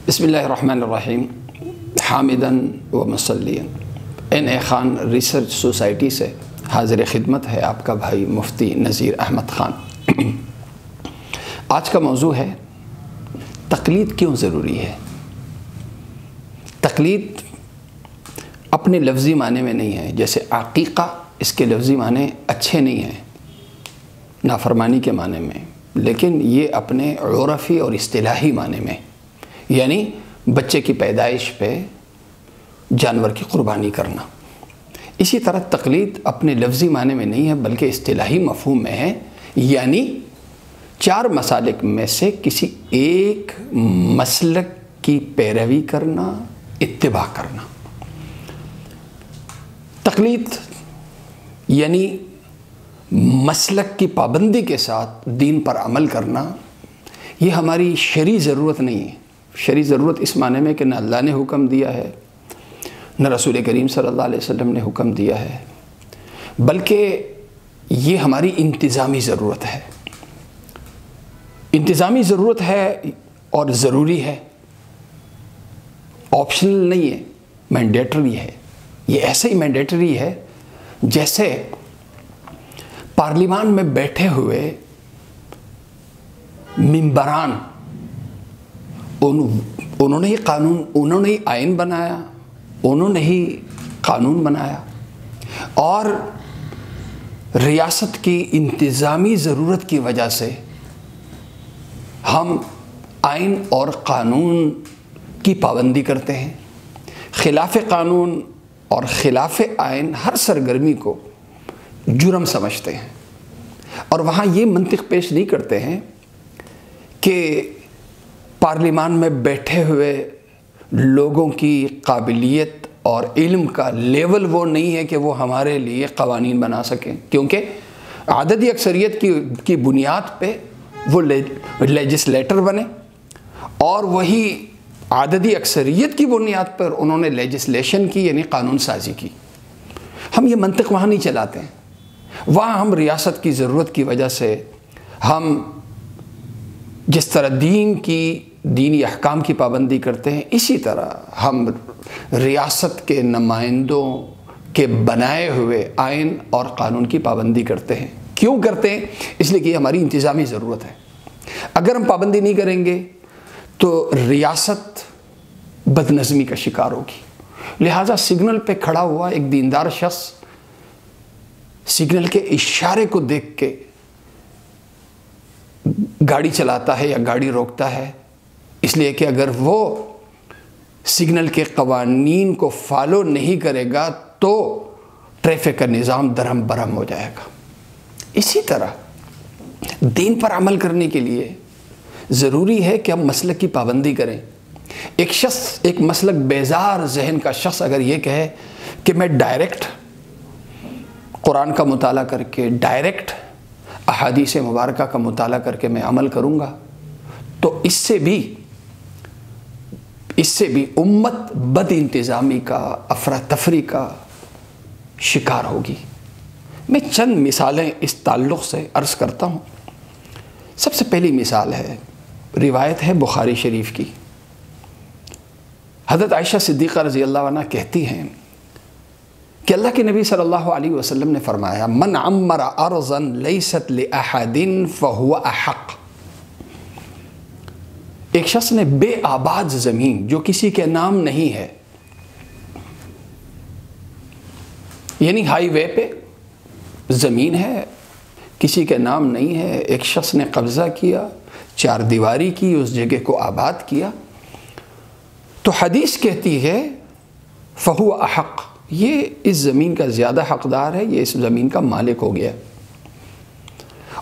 بسم اللہ الرحمن الرحیم حامداً و مصلیاً این خان ریسرچ سوسائٹی سے حاضر خدمت ہے آپ کا بھائی مفتی نذیر احمد خان۔ آج کا موضوع ہے تقلید کیوں ضروری ہے۔ تقلید اپنے لفظی معنی میں نہیں ہے، جیسے عقیقہ اس کے لفظی معنی اچھے نہیں ہیں نافرمانی کے معنی میں، لیکن یہ اپنے عرفی اور اصطلاحی معنی میں، یعنی بچے کی پیدائش پہ جانور کی قربانی کرنا۔ اسی طرح تقلید اپنے لفظی معنی میں نہیں ہے بلکہ اصطلاحی مفہوم میں ہے، یعنی چار مسالک میں سے کسی ایک مسلک کی پیروی کرنا، اتباع کرنا۔ تقلید یعنی مسلک کی پابندی کے ساتھ دین پر عمل کرنا، یہ ہماری شرعی ضرورت نہیں ہے۔ شرعی ضرورت اس معنی میں کہ نہ اللہ نے حکم دیا ہے، نہ رسول کریم صلی اللہ علیہ وسلم نے حکم دیا ہے، بلکہ یہ ہماری انتظامی ضرورت ہے۔ انتظامی ضرورت ہے اور ضروری ہے، آپشنل نہیں ہے، مینڈیٹری ہے۔ یہ ایسے ہی مینڈیٹری ہے جیسے پارلیمان میں بیٹھے ہوئے ممبران، انہوں نے ہی آئین بنایا، انہوں نے ہی قانون بنایا، اور ریاست کی انتظامی ضرورت کی وجہ سے ہم آئین اور قانون کی پابندی کرتے ہیں۔ خلاف قانون اور خلاف آئین ہر سرگرمی کو جرم سمجھتے ہیں، اور وہاں یہ منطق پیش نہیں کرتے ہیں کہ پارلیمان میں بیٹھے ہوئے لوگوں کی قابلیت اور علم کا لیول وہ نہیں ہے کہ وہ ہمارے لیے قوانین بنا سکیں، کیونکہ عددی اکثریت کی بنیاد پہ وہ لیجسلیٹر بنے، اور وہی عددی اکثریت کی بنیاد پر انہوں نے لیجسلیشن کی، یعنی قانون سازی کی۔ ہم یہ منطق وہاں نہیں چلاتے ہیں۔ وہاں ہم ریاست کی ضرورت کی وجہ سے ہم جس طرح دینی احکام کی پابندی کرتے ہیں، اسی طرح ہم ریاست کے نمائندوں کے بنائے ہوئے آئین اور قانون کی پابندی کرتے ہیں۔ کیوں کرتے ہیں؟ اس لیے کہ یہ ہماری انتظامی ضرورت ہے۔ اگر ہم پابندی نہیں کریں گے تو ریاست بد نظمی کا شکار ہوگی۔ لہٰذا سگنل پہ کھڑا ہوا ایک دیندار شخص سگنل کے اشارے کو دیکھ کے گاڑی چلاتا ہے یا گاڑی روکتا ہے، اس لیے کہ اگر وہ سگنل کے قوانین کو فالو نہیں کرے گا تو ٹریفک کا نظام درہم برہم ہو جائے گا۔ اسی طرح دین پر عمل کرنے کے لیے ضروری ہے کہ ہم مسلک کی پابندی کریں۔ ایک مسلک بیزار ذہن کا شخص اگر یہ کہے کہ میں ڈائریکٹ قرآن کا مطالعہ کر کے، ڈائریکٹ احادیث مبارکہ کا مطالعہ کر کے میں عمل کروں گا، تو اس سے بھی امت بد انتظامی کا، افراتفری کا شکار ہوگی۔ میں چند مثالیں اس تعلق سے عرض کرتا ہوں۔ سب سے پہلی مثال ہے، روایت ہے بخاری شریف کی۔ حضرت عائشہ صدیقہ رضی اللہ عنہ کہتی ہیں کہ اللہ کے نبی صلی اللہ علیہ وسلم نے فرمایا، من عمر ارضا لیست لأحد فہو احق۔ ایک شخص نے بے آباد زمین جو کسی کے نام نہیں ہے، یعنی ہائی وے پہ زمین ہے، کسی کے نام نہیں ہے، ایک شخص نے قبضہ کیا، چار دیواری کی، اس جگہ کو آباد کیا، تو حدیث کہتی ہے فہو احق، یہ اس زمین کا زیادہ حقدار ہے، یہ اس زمین کا مالک ہو گیا۔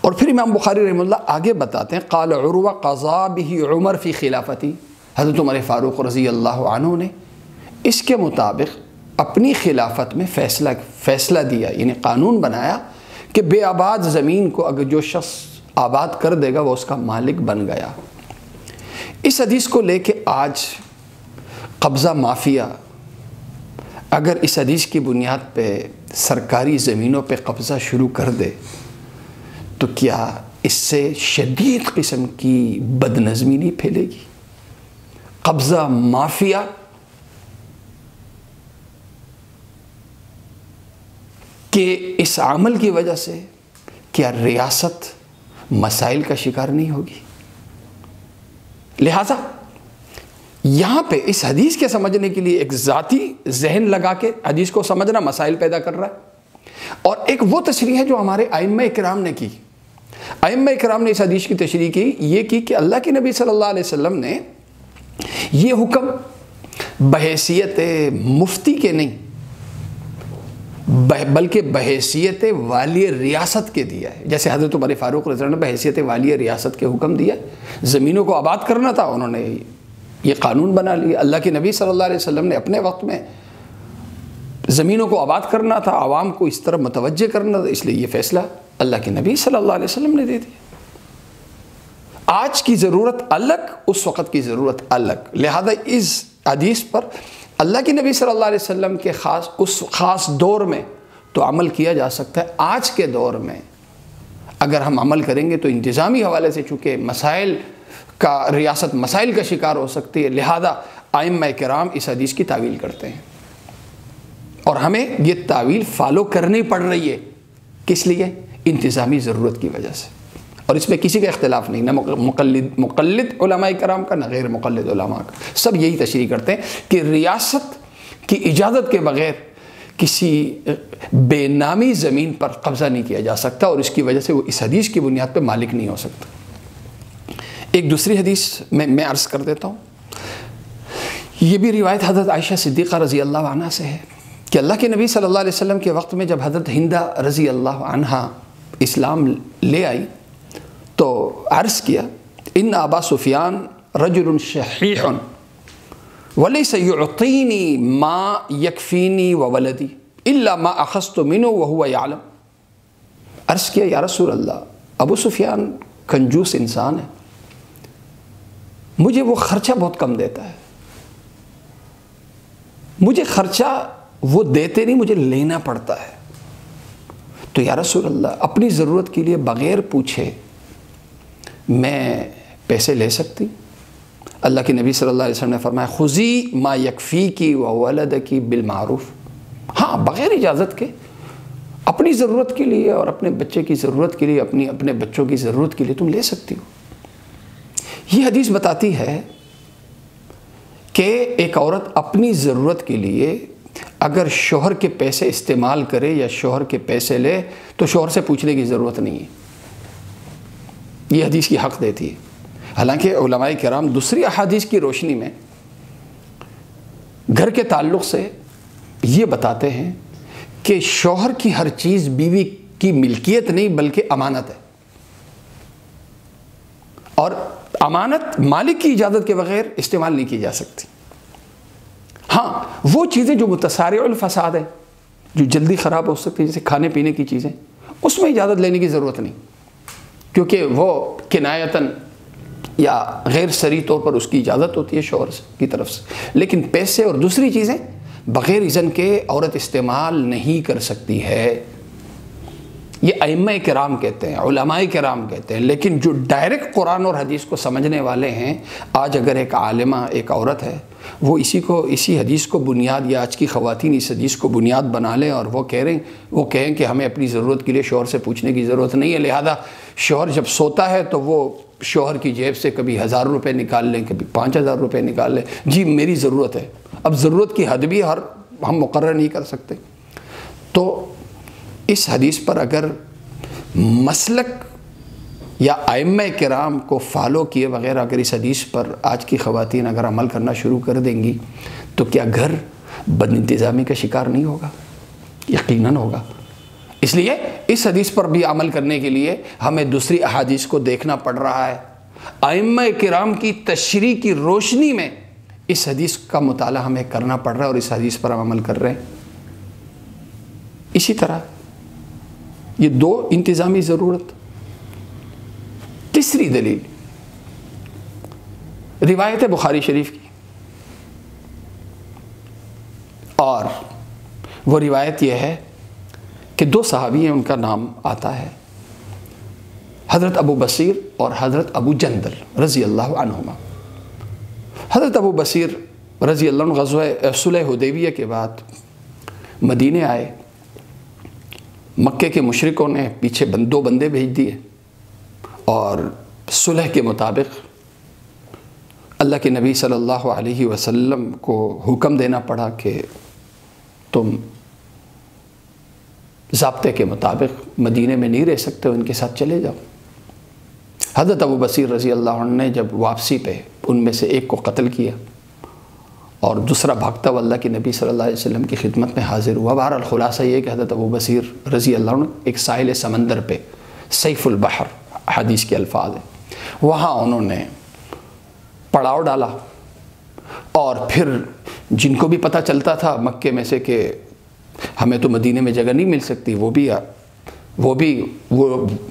اور پھر امام بخاری رحمہ اللہ آگے بتاتے ہیں، قال عروہ قضا بہ عمر فی خلافتی، حضرت عمر فاروق رضی اللہ عنہ نے اس کے مطابق اپنی خلافت میں فیصلہ دیا، یعنی قانون بنایا کہ بے آباد زمین کو اگر جو شخص آباد کر دے گا وہ اس کا مالک بن گیا۔ اس حدیث کو لے کے آج قبضہ مافیا اگر اس حدیث کی بنیاد پہ سرکاری زمینوں پہ قبضہ شروع کر دے تو کیا اس سے شدید قسم کی بد نظمی نہیں پھیلے گی؟ قبضہ، مافیا کہ اس عمل کی وجہ سے کیا ریاست مسائل کا شکار نہیں ہوگی؟ لہذا یہاں پہ اس حدیث کے سمجھنے کے لیے ایک ذاتی ذہن لگا کے حدیث کو سمجھنا مسائل پیدا کر رہا ہے، اور ایک وہ تشریح ہے جو ہمارے ائمہ کرام نے کی۔ ائمہ کرام نے اس حدیث کی تشریح کی، یہ کی کہ اللہ کے نبی صلی اللہ علیہ وسلم نے یہ حکم بحیثیت مفتی کے نہیں بلکہ بحیثیت والی ریاست کے دیا ہے۔ جیسے حضرت عمر فاروق رضی اللہ عنہ نے بحیثیت والی ریاست کے حکم دیا، زمینوں کو آباد کرنا تھا، انہوں نے یہ قانون بنا لیا۔ اللہ کے نبی صلی اللہ علیہ وسلم نے اپنے وقت میں زمینوں کو آباد کرنا تھا، عوام کو اس طرح متوجہ کرنا تھا، اس لیے یہ فیصلہ اللہ کے نبی صلی اللہ علیہ وسلم نے دے دیا۔ آج کی ضرورت الگ، اس وقت کی ضرورت الگ، لہذا اس حدیث پر اللہ کے نبی صلی اللہ علیہ وسلم کے اس خاص دور میں تو عمل کیا جا سکتا ہے۔ آج کے دور میں اگر ہم عمل کریں گے تو انتظامی حوالے سے چونکہ ریاست مسائل کا شکار ہو سکتی ہے، لہذا ائمہ کرام اس حدیث کی تعویل کرتے ہیں، اور ہمیں یہ تعویل فالو کرنی پڑ رہی ہے۔ کس لیے؟ انتظامی ضرورت کی وجہ سے، اور اس میں کسی کا اختلاف نہیں، نہ مقلد علماء کرام کا، نہ غیر مقلد علماء کا، سب یہی تشریح کرتے ہیں کہ ریاست کی اجازت کے بغیر کسی بے نامی زمین پر قبضہ نہیں کیا جا سکتا، اور اس کی وجہ سے وہ اس حدیث کی بنیاد پہ مالک نہیں ہو سکتا۔ ایک دوسری حدیث میں عرض کر دیتا ہوں، یہ بھی روایت حضرت عائشہ صدیقہ رضی اللہ عنہ سے ہے کہ اللہ کے نبی صلی اللہ علیہ وسلم کے وقت میں جب حضرت ہندہ رضی اللہ عنہ اسلام لے آئی تو عرض کیا، ان ابا سفیان رجل شحیح ولیس یعطینی ما یکفینی وولدی الا ما اخذت منه وهو یعلم۔ عرض کیا، یا رسول اللہ، ابو سفیان کنجوس انسان ہے، مجھے وہ خرچہ بہت کم دیتا ہے، مجھے خرچہ وہ دیتے نہیں، مجھے لینا پڑتا ہے، تو یا رسول اللہ اپنی ضرورت کے لیے بغیر پوچھے میں پیسے لے سکتی؟ اللہ کے نبی صلی اللہ علیہ وسلم نے فرمایا، خذی ما یکفیکی وولدکی بالمعروف۔ ہاں، بغیر اجازت کے اپنی ضرورت کے لیے اور اپنے بچے کی ضرورت کے لیے، اپنے بچوں کی ضرورت کے لیے تم لے سکتی ہو۔ یہ حدیث بتاتی ہے کہ ایک عورت اپنی ضرورت کے لیے اگر شوہر کے پیسے استعمال کرے یا شوہر کے پیسے لے تو شوہر سے پوچھنے کی ضرورت نہیں ہے، یہ حدیث کی حق دیتی ہے۔ حالانکہ علماء کرام دوسری احادیث کی روشنی میں گھر کے تعلق سے یہ بتاتے ہیں کہ شوہر کی ہر چیز بیوی کی ملکیت نہیں بلکہ امانت ہے، اور امانت مالک کی اجازت کے بغیر استعمال نہیں کی جا سکتی۔ ہاں، وہ چیزیں جو متسارع الفساد ہیں، جو جلدی خراب ہو سکتی ہیں، جیسے کھانے پینے کی چیزیں، اس میں اجازت لینے کی ضرورت نہیں، کیونکہ وہ کنایتاً یا غیر صریح طور پر اس کی اجازت ہوتی ہے شوہر کی طرف سے، لیکن پیسے اور دوسری چیزیں بغیر اذن کے عورت استعمال نہیں کر سکتی ہے۔ یہ ائمہ کرام کہتے ہیں، علماء کرام کہتے ہیں، لیکن جو ڈائریکٹ قرآن اور حدیث کو سمجھنے والے ہیں، آج اگر ایک عالمہ، ایک عورت ہے، وہ اسی حدیث کو بنیاد، یا آج کی خواتین اس حدیث کو بنیاد بنا لیں اور وہ کہیں کہ ہمیں اپنی ضرورت کے لیے شوہر سے پوچھنے کی ضرورت نہیں ہے، لہذا شوہر جب سوتا ہے تو وہ شوہر کی جیب سے کبھی 1000 روپے نکال لیں، کبھی 5000 روپے نکال لیں، جی میری ضرورت ہے۔ اب ضرورت کی حد بھی ہم مقرر نہیں کر سکتے۔ تو اس حدیث پر اگر مسلک یا ائمہ کرام کو فالو کیے بغیر اگر اس حدیث پر آج کی خواتین اگر عمل کرنا شروع کر دیں گی تو کیا گھر بد انتظامی کا شکار نہیں ہوگا؟ یقیناً ہوگا۔ اس لیے اس حدیث پر بھی عمل کرنے کے لیے ہمیں دوسری احادیث کو دیکھنا پڑ رہا ہے۔ ائمہ کرام کی تشریح کی روشنی میں اس حدیث کا مطالعہ ہمیں کرنا پڑ رہا ہے اور اس حدیث پر ہم عمل کر رہے ہیں۔ اسی طرح یہ دو انتظامی ضرورت۔ تیسری دلیل روایت بخاری شریف کی، اور وہ روایت یہ ہے کہ دو صحابی ہیں، ان کا نام آتا ہے حضرت ابو بصیر اور حضرت ابو جندل رضی اللہ عنہما۔ حضرت ابو بصیر رضی اللہ عنہ غزوہ صلح حدیبیہ کے بعد مدینے آئے. مکے کے مشرکوں نے پیچھے 2 بندے بھیج دیے اور صلح کے مطابق اللہ کے نبی صلی اللہ علیہ وسلم کو حکم دینا پڑا کہ تم ضابطے کے مطابق مدینے میں نہیں رہ سکتے ہو، ان کے ساتھ چلے جاؤ. حضرت ابو بصیر رضی اللہ عنہ نے جب واپسی پہ ان میں سے ایک کو قتل کیا اور دوسرا بھاگتا ہوا اللہ کے نبی صلی اللہ علیہ وسلم کی خدمت میں حاضر ہوا. بہرحال خلاصہ یہ کہ حضرت ابو بصیر رضی اللہ عنہ ایک ساحل سمندر پہ، سیف البحر حدیث کے الفاظ ہیں، وہاں انہوں نے پڑاؤ ڈالا. اور پھر جن کو بھی پتہ چلتا تھا مکے میں سے کہ ہمیں تو مدینے میں جگہ نہیں مل سکتی،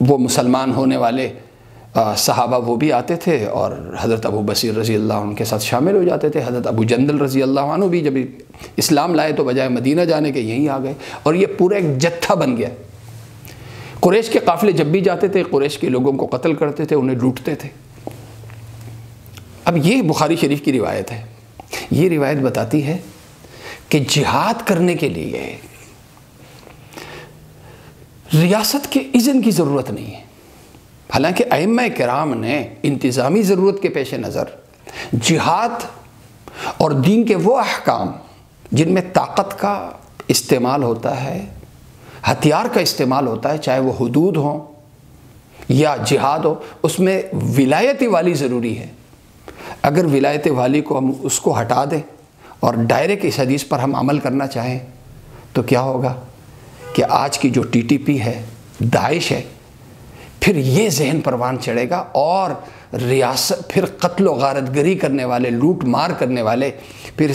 وہ مسلمان ہونے والے صحابہ وہ بھی آتے تھے اور حضرت ابو بصیر رضی اللہ عنہ کے ساتھ شامل ہو جاتے تھے. حضرت ابو جندل رضی اللہ عنہ بھی جب اسلام لائے تو بجائے مدینہ جانے کے یہیں آ گئے اور یہ پورا ایک جتھا بن گیا. قریش کے قافلے جب بھی جاتے تھے قریش کے لوگوں کو قتل کرتے تھے، انہیں لوٹتے تھے. اب یہ بخاری شریف کی روایت ہے. یہ روایت بتاتی ہے کہ جہاد کرنے کے لیے ریاست کے اذن کی ضرورت نہیں ہے. حالانکہ ائمہ کرام نے انتظامی ضرورت کے پیش نظر جہاد اور دین کے وہ احکام جن میں طاقت کا استعمال ہوتا ہے، ہتھیار کا استعمال ہوتا ہے، چاہے وہ حدود ہوں یا جہاد ہو، اس میں ولایت والی ضروری ہے. اگر ولایت والی کو ہم اس کو ہٹا دیں اور ڈائریکٹ اس حدیث پر ہم عمل کرنا چاہیں تو کیا ہوگا کہ آج کی جو ٹی ٹی پی ہے، داعش ہے، پھر یہ ذہن پروان چڑھے گا اور ریاست پھر قتل و غارت گری کرنے والے، لوٹ مار کرنے والے پھر